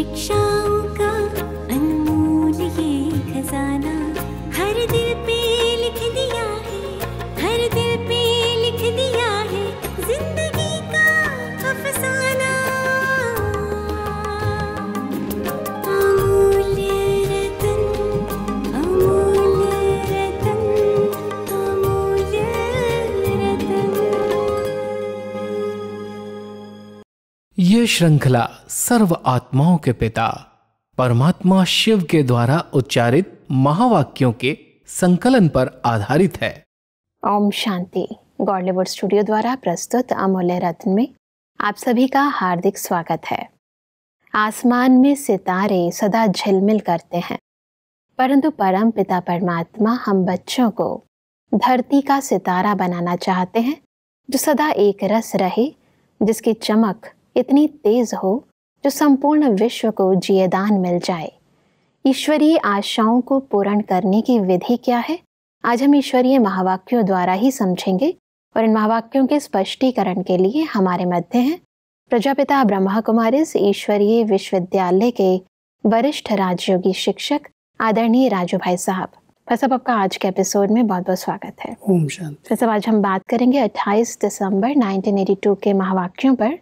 शिक्षाओं का अनमोल ये खजाना हर दिल पे लिख दिया है, हर दिल पे लिख दिया है जिंदगी का अफसाना। अमूल्य रतन, अमूल्य रतन, अमूल्य रतन। ये श्रृंखला सर्व आत्माओं के पिता परमात्मा शिव के द्वारा उच्चारित महावाक्यों के संकलन पर आधारित है। ओम शांति। गॉडलीवुड स्टूडियो द्वारा प्रस्तुत अमूल्य रत्न में आप सभी का हार्दिक स्वागत है। आसमान में सितारे सदा झिलमिल करते हैं, परंतु परम पिता परमात्मा हम बच्चों को धरती का सितारा बनाना चाहते हैं, जो सदा एक रस रहे, जिसकी चमक इतनी तेज हो जो संपूर्ण विश्व को जियेदान मिल जाए। ईश्वरीय आशाओं को पूर्ण करने की विधि क्या है, आज हम ईश्वरीय महावाक्यों द्वारा ही समझेंगे। और इन महावाक्यों के स्पष्टीकरण के लिए हमारे मध्य हैं प्रजापिता ब्रह्मा कुमारीज ईश्वरीय विश्वविद्यालय के वरिष्ठ राजयोगी शिक्षक आदरणीय राजू भाई साहब। भाई साहब, आपका आज के एपिसोड में बहुत बहुत स्वागत है। ओम शांति। भाई साहब, आज हम बात करेंगे 28 दिसंबर 1982 के महावाक्यों पर,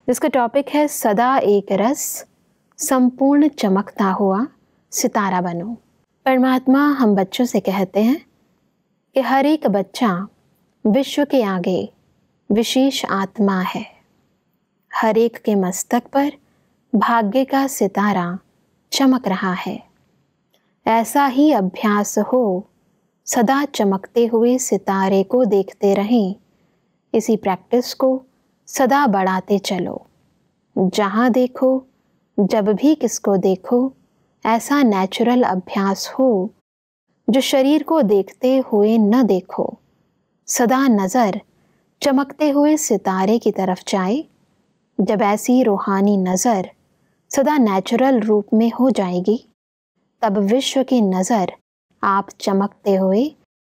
जिसका टॉपिक है सदा एक रस संपूर्ण चमकता हुआ सितारा बनो। परमात्मा हम बच्चों से कहते हैं कि हर एक बच्चा विश्व के आगे विशेष आत्मा है। हर एक के मस्तक पर भाग्य का सितारा चमक रहा है। ऐसा ही अभ्यास हो, सदा चमकते हुए सितारे को देखते रहें। इसी प्रैक्टिस को सदा बढ़ाते चलो। जहाँ देखो, जब भी किसको देखो, ऐसा नेचुरल अभ्यास हो जो शरीर को देखते हुए न देखो। सदा नज़र चमकते हुए सितारे की तरफ जाए। जब ऐसी रूहानी नज़र सदा नेचुरल रूप में हो जाएगी, तब विश्व की नज़र आप चमकते हुए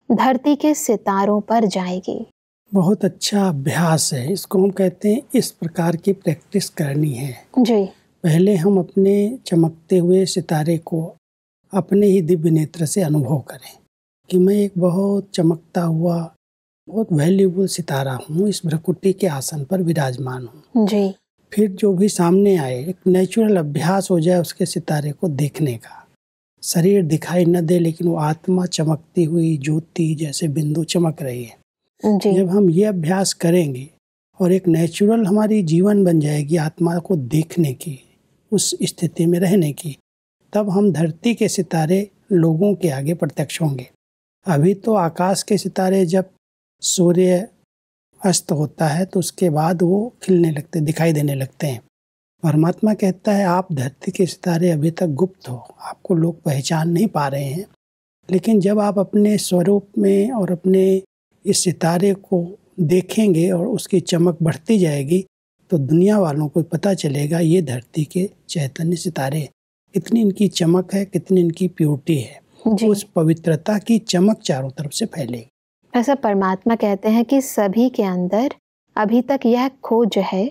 धरती के सितारों पर जाएगी। बहुत अच्छा अभ्यास है, इसको हम कहते हैं इस प्रकार की प्रैक्टिस करनी है जी। पहले हम अपने चमकते हुए सितारे को अपने ही दिव्य नेत्र से अनुभव करें कि मैं एक बहुत चमकता हुआ बहुत वैल्यूबल सितारा हूँ, इस भ्रकुटी के आसन पर विराजमान हूँ जी। फिर जो भी सामने आए, एक नेचुरल अभ्यास हो जाए उसके सितारे को देखने का। शरीर दिखाई न दे, लेकिन वो आत्मा चमकती हुई ज्योति जैसे बिंदु चमक रही है। जी। जब हम ये अभ्यास करेंगे और एक नेचुरल हमारी जीवन बन जाएगी आत्मा को देखने की, उस स्थिति में रहने की, तब हम धरती के सितारे लोगों के आगे प्रत्यक्ष होंगे। अभी तो आकाश के सितारे जब सूर्य अस्त होता है तो उसके बाद वो खिलने लगते, दिखाई देने लगते हैं। परमात्मा कहता है आप धरती के सितारे अभी तक गुप्त हो, आपको लोग पहचान नहीं पा रहे हैं, लेकिन जब आप अपने स्वरूप में और अपने इस सितारे को देखेंगे और उसकी चमक बढ़ती जाएगी, तो दुनिया वालों को पता चलेगा ये धरती के चैतन्य सितारे, कितनी इनकी चमक है, कितनी इनकी प्योरिटी है। उस पवित्रता की चमक चारों तरफ से फैलेगी। ऐसा परमात्मा कहते हैं कि सभी के अंदर अभी तक यह खोज है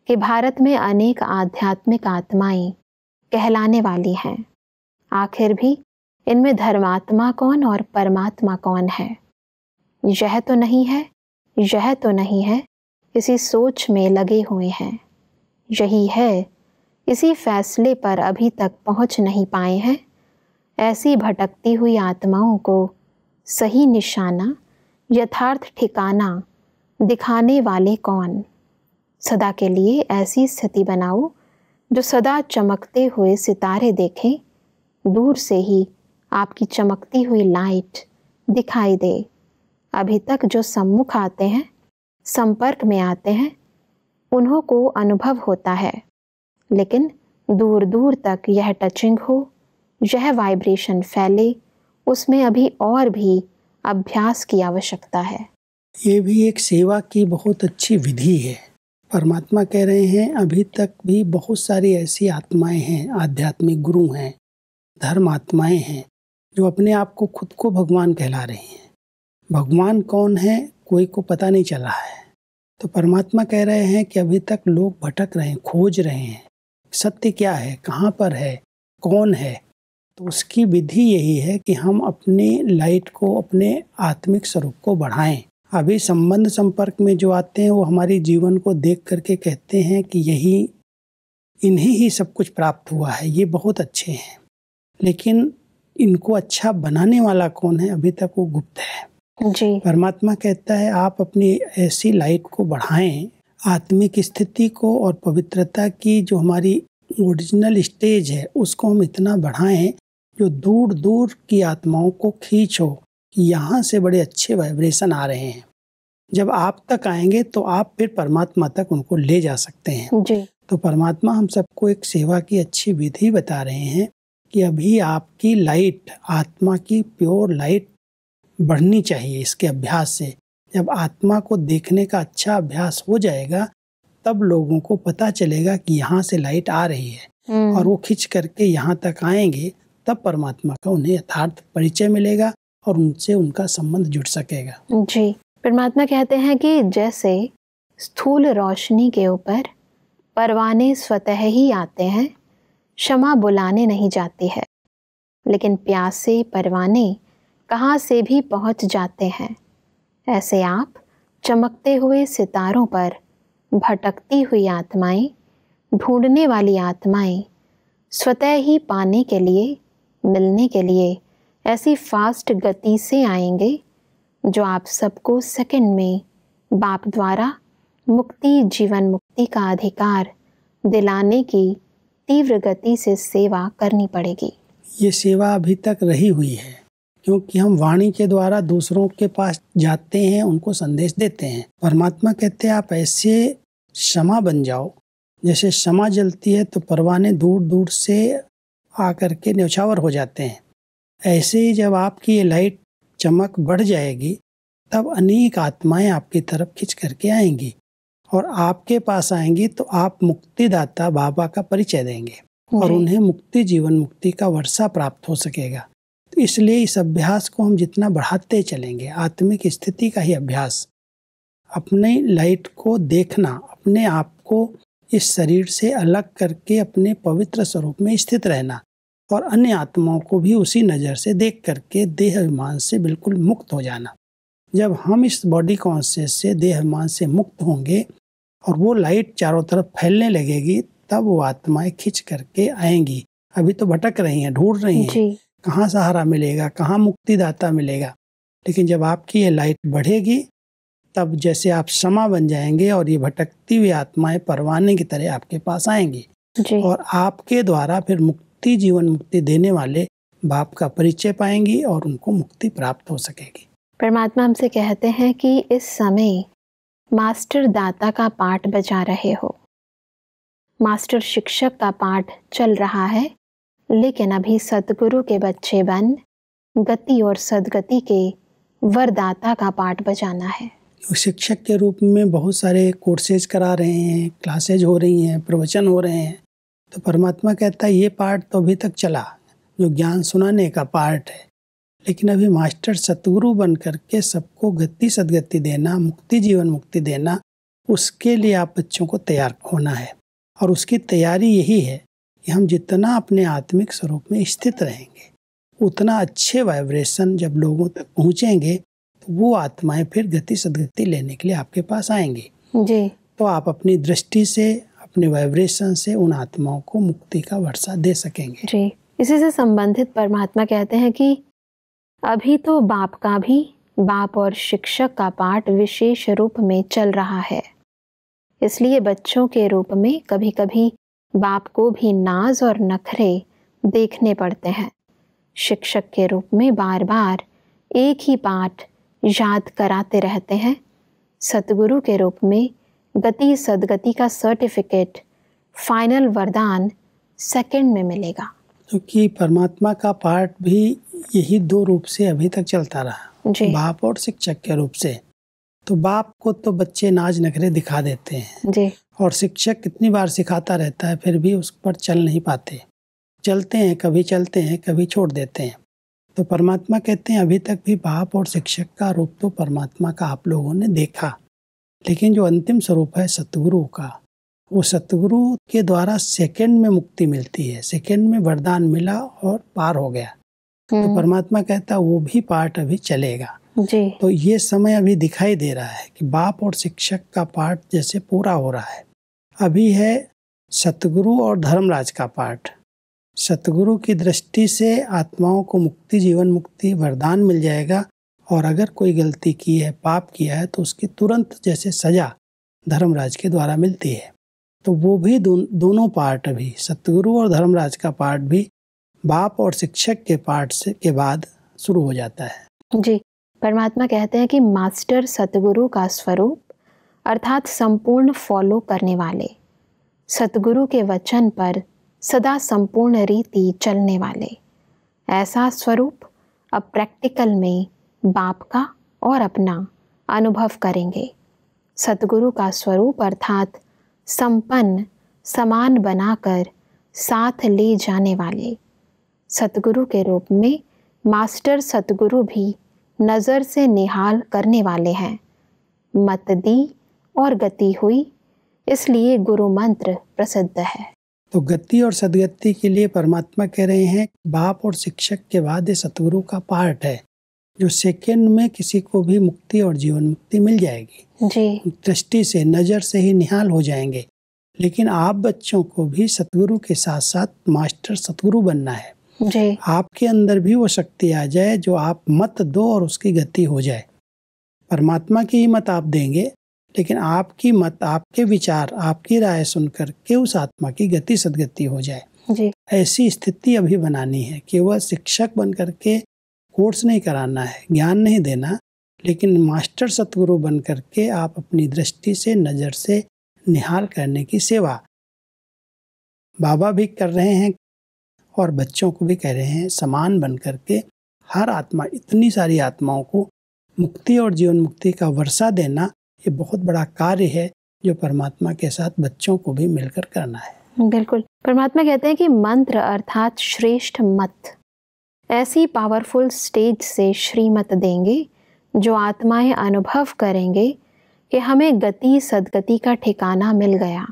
कि भारत में अनेक आध्यात्मिक आत्माएं कहलाने वाली हैं। आखिर भी इनमें धर्मात्मा कौन और परमात्मा कौन है? यह तो नहीं है, यह तो नहीं है, इसी सोच में लगे हुए हैं। यही है, इसी फैसले पर अभी तक पहुंच नहीं पाए हैं। ऐसी भटकती हुई आत्माओं को सही निशाना, यथार्थ ठिकाना दिखाने वाले कौन? सदा के लिए ऐसी स्थिति बनाओ जो सदा चमकते हुए सितारे देखें। दूर से ही आपकी चमकती हुई लाइट दिखाई दे। अभी तक जो सम्मुख आते हैं, संपर्क में आते हैं, उन्हों को अनुभव होता है, लेकिन दूर दूर तक यह टचिंग हो, यह वाइब्रेशन फैले, उसमें अभी और भी अभ्यास की आवश्यकता है। ये भी एक सेवा की बहुत अच्छी विधि है। परमात्मा कह रहे हैं अभी तक भी बहुत सारी ऐसी आत्माएं हैं, आध्यात्मिक गुरु हैं, धर्म आत्माएं हैं, जो अपने आप को खुद को भगवान कहला रही हैं। भगवान कौन है कोई को पता नहीं चला है। तो परमात्मा कह रहे हैं कि अभी तक लोग भटक रहे हैं, खोज रहे हैं, सत्य क्या है, कहाँ पर है, कौन है। तो उसकी विधि यही है कि हम अपने लाइट को, अपने आत्मिक स्वरूप को बढ़ाएं। अभी संबंध संपर्क में जो आते हैं वो हमारे जीवन को देख करके कहते हैं कि इन्हें ही सब कुछ प्राप्त हुआ है, ये बहुत अच्छे हैं, लेकिन इनको अच्छा बनाने वाला कौन है, अभी तक वो गुप्त है जी। परमात्मा कहता है आप अपनी ऐसी लाइट को बढ़ाएं, आत्मिक स्थिति को और पवित्रता की जो हमारी ओरिजिनल स्टेज है उसको हम इतना बढ़ाएं जो दूर दूर की आत्माओं को खींचो कि यहाँ से बड़े अच्छे वाइब्रेशन आ रहे हैं। जब आप तक आएंगे तो आप फिर परमात्मा तक उनको ले जा सकते हैं जी। तो परमात्मा हम सबको एक सेवा की अच्छी विधि बता रहे हैं कि अभी आपकी लाइट, आत्मा की प्योर लाइट बढ़नी चाहिए इसके अभ्यास से। जब आत्मा को देखने का अच्छा अभ्यास हो जाएगा तब लोगों को पता चलेगा कि यहाँ से लाइट आ रही है और वो खिंच करके यहाँ तक आएंगे, तब परमात्मा का उन्हें यथार्थ परिचय मिलेगा और उनसे उनका संबंध जुड़ सकेगा। जी। परमात्मा कहते हैं कि जैसे स्थूल रोशनी के ऊपर परवाने स्वतः ही आते हैं, क्षमा बुलाने नहीं जाती है, लेकिन प्यासे परवाने कहाँ से भी पहुँच जाते हैं। ऐसे आप चमकते हुए सितारों पर भटकती हुई आत्माएं, ढूंढने वाली आत्माएं स्वतः ही पाने के लिए, मिलने के लिए ऐसी फास्ट गति से आएंगे जो आप सबको सेकंड में बाप द्वारा मुक्ति, जीवन मुक्ति का अधिकार दिलाने की तीव्र गति से सेवा करनी पड़ेगी। ये सेवा अभी तक रही हुई है क्योंकि हम वाणी के द्वारा दूसरों के पास जाते हैं, उनको संदेश देते हैं। परमात्मा कहते हैं आप ऐसे क्षमा बन जाओ, जैसे क्षमा जलती है तो परवाने दूर दूर से आकर के न्यौछावर हो जाते हैं। ऐसे ही जब आपकी ये लाइट चमक बढ़ जाएगी तब अनेक आत्माएं आपकी तरफ खिंच करके आएंगी और आपके पास आएंगी तो आप मुक्तिदाता बाबा का परिचय देंगे और उन्हें मुक्ति, जीवन मुक्ति का वर्षा प्राप्त हो सकेगा। तो इसलिए इस अभ्यास को हम जितना बढ़ाते चलेंगे, आत्मिक स्थिति का ही अभ्यास, अपने लाइट को देखना, अपने आप को इस शरीर से अलग करके अपने पवित्र स्वरूप में स्थित रहना और अन्य आत्माओं को भी उसी नज़र से देख करके देह अभिमान से बिल्कुल मुक्त हो जाना। जब हम इस बॉडी कॉन्शियस से, देह अभिमान से मुक्त होंगे और वो लाइट चारों तरफ फैलने लगेगी, तब वो आत्माएं खिंच करके आएंगी। अभी तो भटक रही हैं, ढूंढ रही हैं कहाँ सहारा मिलेगा, कहाँ मुक्तिदाता मिलेगा। लेकिन जब आपकी ये लाइट बढ़ेगी तब जैसे आप क्षमा बन जाएंगे और ये भटकती हुई आत्माएं परवाने की तरह आपके पास आएंगी और आपके द्वारा फिर मुक्ति, जीवन मुक्ति देने वाले बाप का परिचय पाएंगी और उनको मुक्ति प्राप्त हो सकेगी। परमात्मा हमसे कहते हैं कि इस समय मास्टर दाता का पाठ बजा रहे हो, मास्टर शिक्षक का पाठ चल रहा है, लेकिन अभी सतगुरु के बच्चे बन गति और सदगति के वरदाता का पाठ बजाना है। शिक्षक के रूप में बहुत सारे कोर्सेज करा रहे हैं, क्लासेज हो रही हैं, प्रवचन हो रहे हैं। तो परमात्मा कहता है ये पार्ट तो अभी तक चला, जो ज्ञान सुनाने का पार्ट है, लेकिन अभी मास्टर सतगुरु बन करके सबको गति सदगति देना, मुक्ति, जीवन मुक्ति देना, उसके लिए आप बच्चों को तैयार होना है। और उसकी तैयारी यही है कि हम जितना अपने आत्मिक स्वरूप में स्थित रहेंगे उतना अच्छे वाइब्रेशन जब लोगों तक पहुँचेंगे तो वो आत्माएं फिर गति सदगति लेने के लिए आपके पास आएंगी जी। तो आप अपनी दृष्टि से, अपने वाइब्रेशन से उन आत्माओं को मुक्ति का वर्षा दे सकेंगे जी। इसी से संबंधित परमात्मा कहते हैं कि अभी तो बाप का भी, बाप और शिक्षक का पाठ विशेष रूप में चल रहा है, इसलिए बच्चों के रूप में कभी कभी बाप को भी नाज और नखरे देखने पड़ते हैं। शिक्षक के रूप में बार बार एक ही पाठ याद कराते रहते हैं। सतगुरु के रूप में गति सदगति का सर्टिफिकेट, फाइनल वरदान सेकंड में मिलेगा। क्योंकि परमात्मा का पाठ भी यही दो रूप से अभी तक चलता रहा, बाप और शिक्षक के रूप से। तो बाप को तो बच्चे नाज नखरे दिखा देते हैं जी, और शिक्षक कितनी बार सिखाता रहता है फिर भी उस पर चल नहीं पाते, चलते हैं, कभी चलते हैं, कभी छोड़ देते हैं। तो परमात्मा कहते हैं अभी तक भी बाप और शिक्षक का रूप तो परमात्मा का आप लोगों ने देखा, लेकिन जो अंतिम स्वरूप है सतगुरु का, वो सतगुरु के द्वारा सेकंड में मुक्ति मिलती है, सेकंड में वरदान मिला और पार हो गया। तो परमात्मा कहता है वो भी पार्ट अभी चलेगा जी। तो ये समय अभी दिखाई दे रहा है कि बाप और शिक्षक का पार्ट जैसे पूरा हो रहा है। अभी है सतगुरु और धर्मराज का पार्ट। सतगुरु की दृष्टि से आत्माओं को मुक्ति, जीवन मुक्ति, वरदान मिल जाएगा, और अगर कोई गलती की है, पाप किया है, तो उसकी तुरंत जैसे सजा धर्मराज के द्वारा मिलती है। तो वो भी दोनों पार्ट अभी सतगुरु और धर्मराज का पार्ट भी बाप और शिक्षक के पार्ट से के बाद शुरू हो जाता है। जी। परमात्मा कहते हैं कि मास्टर सतगुरु का स्वरूप अर्थात संपूर्ण फॉलो करने वाले, सतगुरु के वचन पर सदा संपूर्ण रीति चलने वाले, ऐसा स्वरूप अब प्रैक्टिकल में बाप का और अपना अनुभव करेंगे। सतगुरु का स्वरूप अर्थात संपन्न, समान बनाकर साथ ले जाने वाले सतगुरु के रूप में मास्टर सतगुरु भी नज़र से निहाल करने वाले हैं। मत दी और गति हुई, इसलिए गुरु मंत्र प्रसिद्ध है। तो गति और सदगति के लिए परमात्मा कह रहे हैं बाप और शिक्षक के बाद ये सतगुरु का पार्ट है, जो सेकंड में किसी को भी मुक्ति और जीवन मुक्ति मिल जाएगी। जी। दृष्टि से, नज़र से ही निहाल हो जाएंगे। लेकिन आप बच्चों को भी सतगुरु के साथ साथ मास्टर सतगुरु बनना है। जी। आपके अंदर भी वो शक्ति आ जाए जो आप मत दो और उसकी गति हो जाए। परमात्मा की ही मत आप देंगे, लेकिन आपकी मत, आपके विचार, आपकी राय सुन करके उस आत्मा की गति सदगति हो जाए। जी। ऐसी स्थिति अभी बनानी है। केवल शिक्षक बन करके कोर्स नहीं कराना है, ज्ञान नहीं देना, लेकिन मास्टर सतगुरु बन करके आप अपनी दृष्टि से, नज़र से निहाल करने की सेवा बाबा भी कर रहे हैं और बच्चों को भी कह रहे हैं। समान बन करके हर आत्मा, इतनी सारी आत्माओं को मुक्ति और जीवन मुक्ति का वर्षा देना, ये बहुत बड़ा कार्य है जो परमात्मा के साथ बच्चों को भी मिलकर करना है। बिल्कुल। परमात्मा कहते हैं कि मंत्र अर्थात श्रेष्ठ मत ऐसी पावरफुल स्टेज से श्रीमत देंगे जो आत्माएं अनुभव करेंगे कि हमें गति सदगति का ठिकाना मिल गया।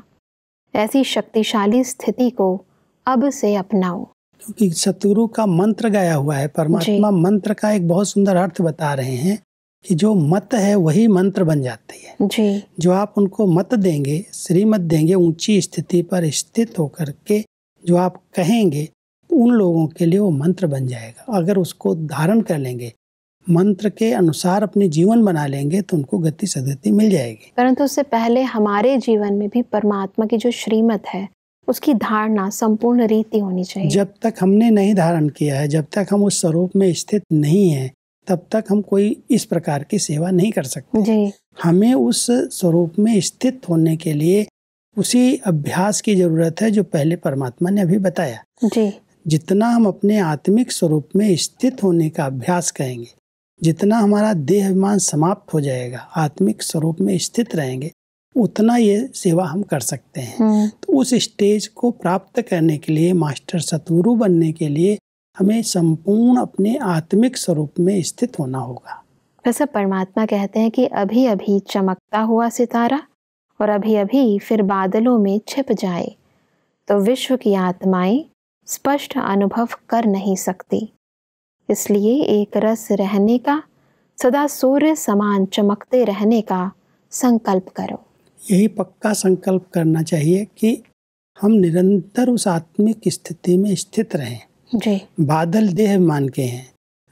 ऐसी शक्तिशाली स्थिति को अब से अपनाओ। क्योंकि सतगुरु का मंत्र गाया हुआ है। परमात्मा मंत्र का एक बहुत सुंदर अर्थ बता रहे हैं कि जो मत है वही मंत्र बन जाती है। जी। जो आप उनको मत देंगे, श्रीमत देंगे, ऊंची स्थिति पर स्थित होकर के जो आप कहेंगे, उन लोगों के लिए वो मंत्र बन जाएगा। अगर उसको धारण कर लेंगे, मंत्र के अनुसार अपनी जीवन बना लेंगे, तो उनको गति सदगति मिल जाएगी। परंतु उससे पहले हमारे जीवन में भी परमात्मा की जो श्रीमत है उसकी धारणा संपूर्ण रीति होनी चाहिए। जब तक हमने नहीं धारण किया है, जब तक हम उस स्वरूप में स्थित नहीं है, तब तक हम कोई इस प्रकार की सेवा नहीं कर सकते। जी। हमें उस स्वरूप में स्थित होने के लिए उसी अभ्यास की जरूरत है जो पहले परमात्मा ने अभी बताया। जी। जितना हम अपने आत्मिक स्वरूप में स्थित होने का अभ्यास करेंगे, जितना हमारा देह अभिमान समाप्त हो जाएगा, आत्मिक स्वरूप में स्थित रहेंगे, उतना ये सेवा हम कर सकते हैं। तो उस स्टेज को प्राप्त करने के लिए, मास्टर सतगुरु बनने के लिए, हमें संपूर्ण अपने आत्मिक स्वरूप में स्थित होना होगा। वैसे परमात्मा कहते हैं कि अभी अभी चमकता हुआ सितारा और अभी अभी फिर बादलों में छिप जाए तो विश्व की आत्माएं स्पष्ट अनुभव कर नहीं सकती। इसलिए एक रस रहने का, सदा सूर्य समान चमकते रहने का संकल्प करो। यही पक्का संकल्प करना चाहिए कि हम निरंतर उस आत्मिक स्थिति में स्थित रहें। जी। बादल देह मान के हैं,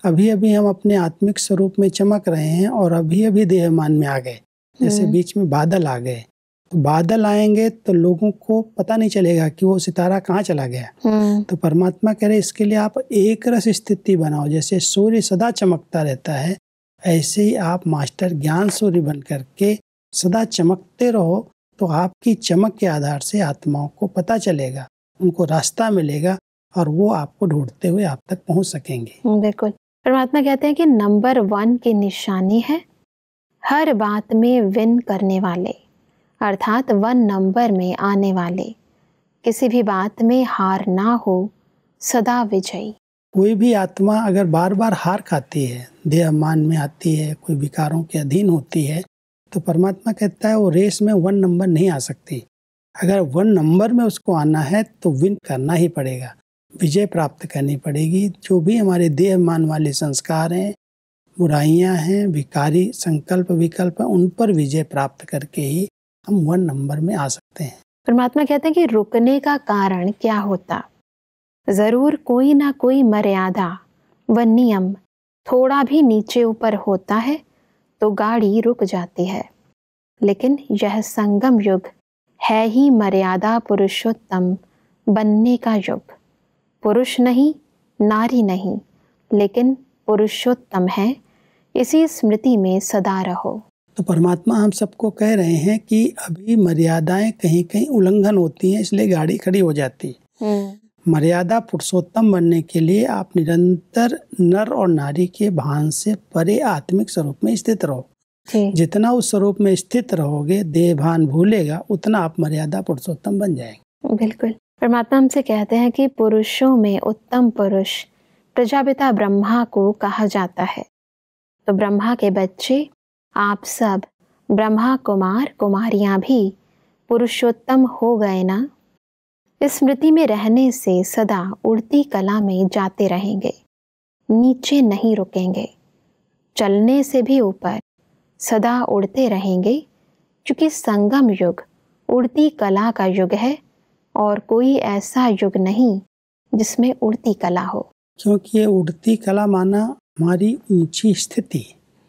अभी अभी हम अपने आत्मिक स्वरूप में चमक रहे हैं और अभी अभी देह मान में आ गए। जैसे बीच में बादल आ गए, तो बादल आएंगे तो लोगों को पता नहीं चलेगा कि वो सितारा कहाँ चला गया। तो परमात्मा कह रहे इसके लिए आप एक रस स्थिति बनाओ। जैसे सूर्य सदा चमकता रहता है, ऐसे ही आप मास्टर ज्ञान सूर्य बन करके सदा चमकते रहो, तो आपकी चमक के आधार से आत्माओं को पता चलेगा, उनको रास्ता मिलेगा और वो आपको ढूंढते हुए आप तक पहुंच सकेंगे। बिल्कुल। परमात्मा कहते हैं कि नंबर 1 की निशानी है हर बात में विन करने वाले, अर्थात 1 नंबर में आने वाले, किसी भी बात में हार ना हो, सदा विजयी। कोई भी आत्मा अगर बार बार हार खाती है, देह मान में आती है, कोई विकारों के अधीन होती है, तो परमात्मा कहता है वो रेस में 1 नंबर नहीं आ सकती। अगर 1 नंबर में उसको आना है तो विन करना ही पड़ेगा, विजय प्राप्त करनी पड़ेगी। जो भी हमारे देह मान वाले संस्कार हैं, बुराइयां हैं, विकारी संकल्प विकल्प हैं, उन पर विजय प्राप्त करके ही हम 1 नंबर में आ सकते हैं। परमात्मा कहते हैं कि रुकने का कारण क्या होता, जरूर कोई ना कोई मर्यादा व नियम थोड़ा भी नीचे ऊपर होता है तो गाड़ी रुक जाती है। लेकिन यह संगम युग है ही मर्यादा पुरुषोत्तम बनने का युग। पुरुष नहीं, नारी नहीं, लेकिन पुरुषोत्तम है। इसी स्मृति में सदा रहो। तो परमात्मा हम सबको कह रहे हैं कि अभी मर्यादाएं कहीं कहीं उल्लंघन होती हैं, इसलिए गाड़ी खड़ी हो जाती है। मर्यादा पुरुषोत्तम बनने के लिए आप निरंतर नर और नारी के भान से परे आत्मिक स्वरूप में स्थित रहो। जितना उस स्वरूप में स्थित रहोगे, देह भान भूलेगा, उतना आप मर्यादा पुरुषोत्तम बन जाएंगे। बिल्कुल। परमात्मा हमसे कहते हैं कि पुरुषों में उत्तम पुरुष प्रजापिता ब्रह्मा को कहा जाता है। तो ब्रह्मा के बच्चे आप सब ब्रह्मा कुमार कुमारियां भी पुरुषोत्तम हो गए ना। इस स्मृति में रहने से सदा उड़ती कला में जाते रहेंगे, नीचे नहीं रुकेंगे, चलने से भी ऊपर सदा उड़ते रहेंगे, क्योंकि संगम युग उड़ती कला का युग है और कोई ऐसा युग नहीं जिसमें उड़ती कला हो। क्योंकि ये उड़ती कला माना हमारी ऊंची स्थिति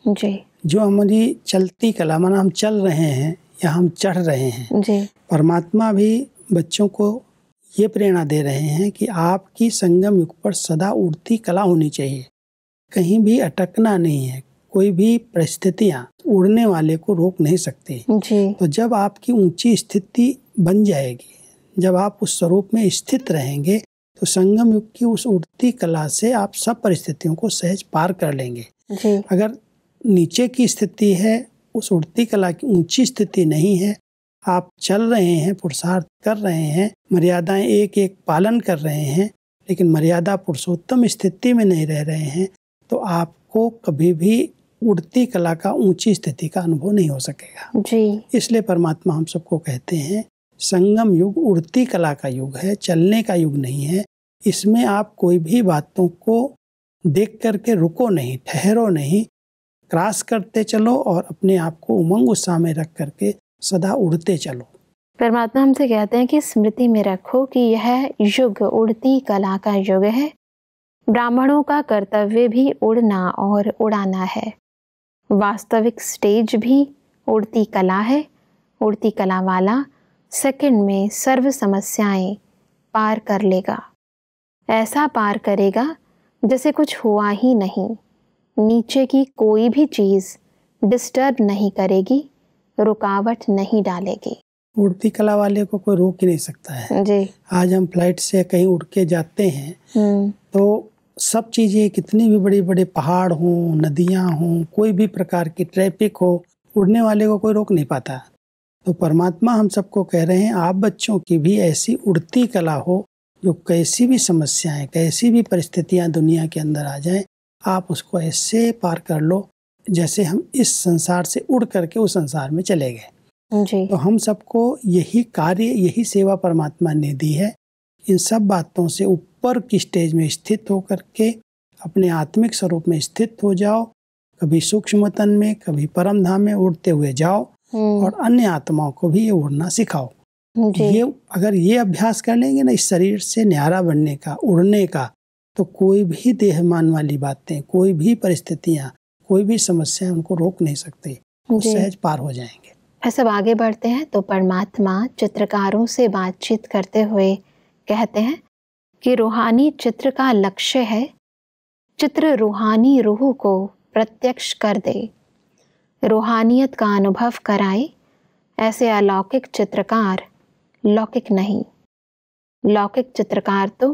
जी, जो हमारी चलती कला माना हम चल रहे हैं या हम चढ़ रहे हैं जी। परमात्मा भी बच्चों को ये प्रेरणा दे रहे हैं कि आपकी संगम युग पर सदा उड़ती कला होनी चाहिए, कहीं भी अटकना नहीं है। कोई भी परिस्थितियां उड़ने वाले को रोक नहीं सकती। जी। तो जब आपकी ऊंची स्थिति बन जाएगी, जब आप उस स्वरूप में स्थित रहेंगे, तो संगम युग की उस उड़ती कला से आप सब परिस्थितियों को सहज पार कर लेंगे। जी। अगर नीचे की स्थिति है, उस उड़ती कला की ऊंची स्थिति नहीं है, आप चल रहे हैं, पुरुषार्थ कर रहे हैं, मर्यादाएं एक एक पालन कर रहे हैं, लेकिन मर्यादा पुरुषोत्तम स्थिति में नहीं रह रहे हैं, तो आपको कभी भी उड़ती कला का, ऊंची स्थिति का अनुभव नहीं हो सकेगा। जी। इसलिए परमात्मा हम सबको कहते हैं संगम युग उड़ती कला का युग है, चलने का युग नहीं है। इसमें आप कोई भी बातों को देख करके रुको नहीं, ठहरो नहीं, क्रॉस करते चलो और अपने आप को उमंग उत्साह में रख करके सदा उड़ते चलो। परमात्मा हमसे कहते हैं कि स्मृति में रखो कि यह युग उड़ती कला का युग है। ब्राह्मणों का कर्तव्य भी उड़ना और उड़ाना है। वास्तविक स्टेज भी उड़ती कला है। उड़ती कला वाला सेकंड में सर्व समस्याएं पार कर लेगा। ऐसा पार करेगा जैसे कुछ हुआ ही नहीं। नीचे की कोई भी चीज डिस्टर्ब नहीं करेगी, रुकावट नहीं डालेगी। उड़ती कला वाले को कोई रोक ही नहीं सकता है। जी। आज हम फ्लाइट से कहीं उड़ के जाते हैं तो सब चीज़ें, कितनी भी बड़ी बड़े पहाड़ हों, नदियां हों, कोई भी प्रकार की ट्रैफिक हो, उड़ने वाले को कोई रोक नहीं पाता। तो परमात्मा हम सबको कह रहे हैं आप बच्चों की भी ऐसी उड़ती कला हो, जो कैसी भी समस्याएं, कैसी भी परिस्थितियां दुनिया के अंदर आ जाएं, आप उसको ऐसे पार कर लो जैसे हम इस संसार से उड़ करके उस संसार में चले गए। जी। तो हम सबको यही कार्य, यही सेवा परमात्मा ने दी है। इन सब बातों से ऊपर की स्टेज में स्थित होकर के अपने आत्मिक स्वरूप में स्थित हो जाओ। कभी सूक्ष्म तन में, कभी परम धाम में उड़ते हुए जाओ और अन्य आत्माओं को भी ये उड़ना सिखाओ। ये अगर ये अभ्यास कर लेंगे ना इस शरीर से न्यारा बनने का, उड़ने का, तो कोई भी देहमान वाली बातें, कोई भी परिस्थितियां, कोई भी समस्या उनको रोक नहीं सकती, वो सहज पार हो जाएंगे। सब आगे बढ़ते हैं तो परमात्मा चित्रकारों से बातचीत करते हुए कहते हैं कि रूहानी चित्र का लक्ष्य है चित्र रूहानी रूह को प्रत्यक्ष कर दे, रूहानियत का अनुभव कराए। ऐसे अलौकिक चित्रकार लौकिक नहीं। लौकिक चित्रकार तो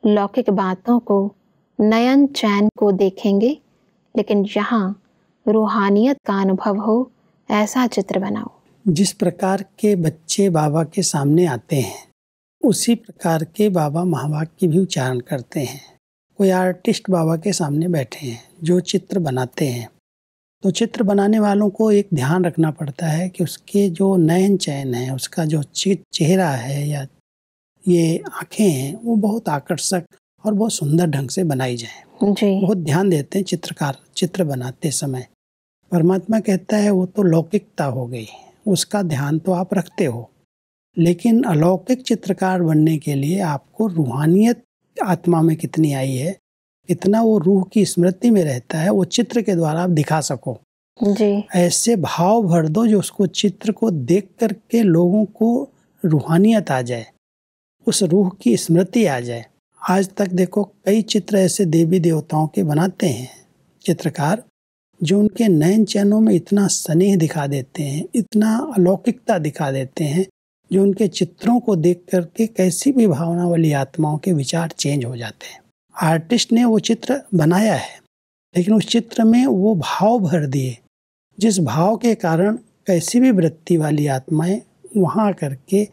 लौकिक बातों को नयन चैन को देखेंगे, लेकिन यहाँ रूहानियत का अनुभव हो ऐसा चित्र बनाओ। जिस प्रकार के बच्चे बाबा के सामने आते हैं उसी प्रकार के बाबा महावाक्य भी उच्चारण करते हैं। कोई आर्टिस्ट बाबा के सामने बैठे हैं जो चित्र बनाते हैं, तो चित्र बनाने वालों को एक ध्यान रखना पड़ता है कि उसके जो नयन चयन है, उसका जो चेहरा है या ये आँखें हैं, वो बहुत आकर्षक और बहुत सुंदर ढंग से बनाई जाए। जी। बहुत ध्यान देते हैं चित्रकार चित्र बनाते समय। परमात्मा कहता है वो तो लौकिकता हो गई, उसका ध्यान तो आप रखते हो, लेकिन अलौकिक चित्रकार बनने के लिए आपको रूहानियत आत्मा में कितनी आई है, कितना वो रूह की स्मृति में रहता है, वो चित्र के द्वारा आप दिखा सको। जी। ऐसे भाव भर दो जो उसको चित्र को देख करके लोगों को रूहानियत आ जाए, उस रूह की स्मृति आ जाए। आज तक देखो कई चित्र ऐसे देवी देवताओं के बनाते हैं चित्रकार, जो उनके नयन चैनों में इतना स्नेह दिखा देते हैं, इतना अलौकिकता दिखा देते हैं, जो उनके चित्रों को देख करके कैसी भी भावना वाली आत्माओं के विचार चेंज हो जाते हैं। आर्टिस्ट ने वो चित्र बनाया है, लेकिन उस चित्र में वो भाव भर दिए, जिस भाव के कारण कैसी भी वृत्ति वाली आत्माएं वहाँ करके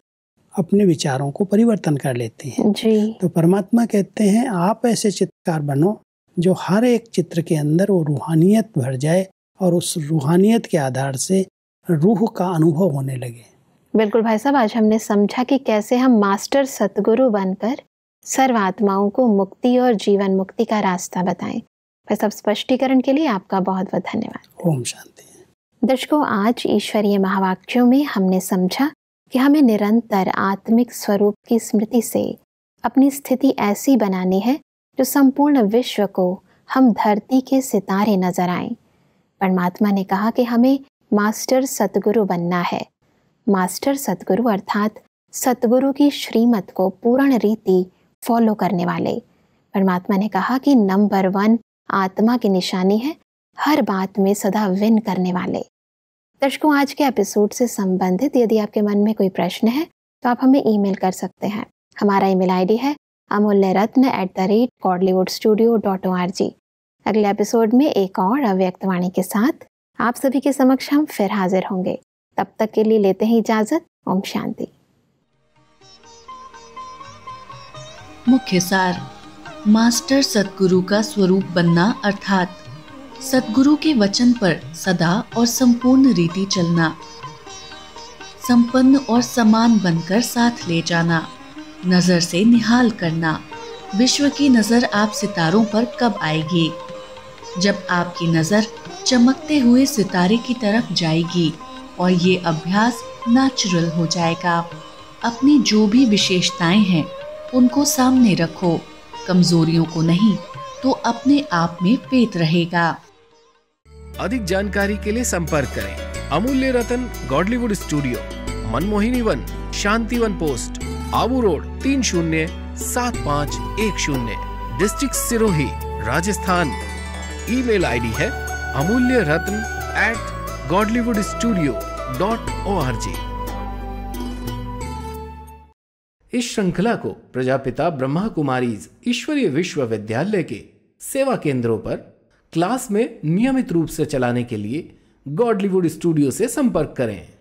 अपने विचारों को परिवर्तन कर लेती हैं। जी। तो परमात्मा कहते हैं आप ऐसे चित्रकार बनो जो हर एक चित्र के अंदर वो रूहानियत भर जाए और उस रूहानियत के आधार से रूह का अनुभव होने लगे। बिल्कुल भाई साहब, आज हमने समझा कि कैसे हम मास्टर सतगुरु बनकर सर्व आत्माओं को मुक्ति और जीवन मुक्ति का रास्ता बताएं। भाई साहब, स्पष्टीकरण के लिए आपका बहुत बहुत धन्यवाद। ओम शांति। दर्शकों, आज ईश्वरीय महावाक्यों में हमने समझा कि हमें निरंतर आत्मिक स्वरूप की स्मृति से अपनी स्थिति ऐसी बनानी है जो संपूर्ण विश्व को हम धरती के सितारे नजर आएं। परमात्मा ने कहा कि हमें मास्टर सतगुरु बनना है। मास्टर सतगुरु अर्थात सतगुरु की श्रीमत को पूर्ण रीति फॉलो करने वाले। परमात्मा ने कहा कि नंबर 1 आत्मा की निशानी है, हर बात में सदा विन करने वाले। दर्शकों, आज के एपिसोड से संबंधित यदि आपके मन में कोई प्रश्न है तो आप हमें ईमेल कर सकते हैं। हमारा ईमेल आईडी है amulyaratna@godlywoodstudio.org। अगले एपिसोड में एक और अव्यक्त वाणी के साथ आप सभी के समक्ष हम फिर हाजिर होंगे। तब तक के लिए लेते हैं इजाजत। ओम शांति। मुख्य सार, मास्टर सतगुरु का स्वरूप बनना अर्थात सतगुरु के वचन पर सदा और संपूर्ण रीति चलना, संपन्न और समान बनकर साथ ले जाना, नजर से निहाल करना। विश्व की नजर आप सितारों पर कब आएगी? जब आपकी नजर चमकते हुए सितारे की तरफ जाएगी और ये अभ्यास नेचुरल हो जाएगा। अपनी जो भी विशेषताएं हैं उनको सामने रखो, कमजोरियों को नहीं तो अपने आप में फेथ रहेगा। अधिक जानकारी के लिए संपर्क करें Amulya Ratan Godlywood studio, Manmohini Van, Shantivan post, Abu road 307510, district Sirohi, Rajasthan. Email ID है amulyaratn@godlywoodstudio.org। इस श्रृंखला को प्रजापिता ब्रह्मा कुमारीज ईश्वरीय विश्वविद्यालय के सेवा केंद्रों पर क्लास में नियमित रूप से चलाने के लिए गॉडलीवुड स्टूडियो से संपर्क करें।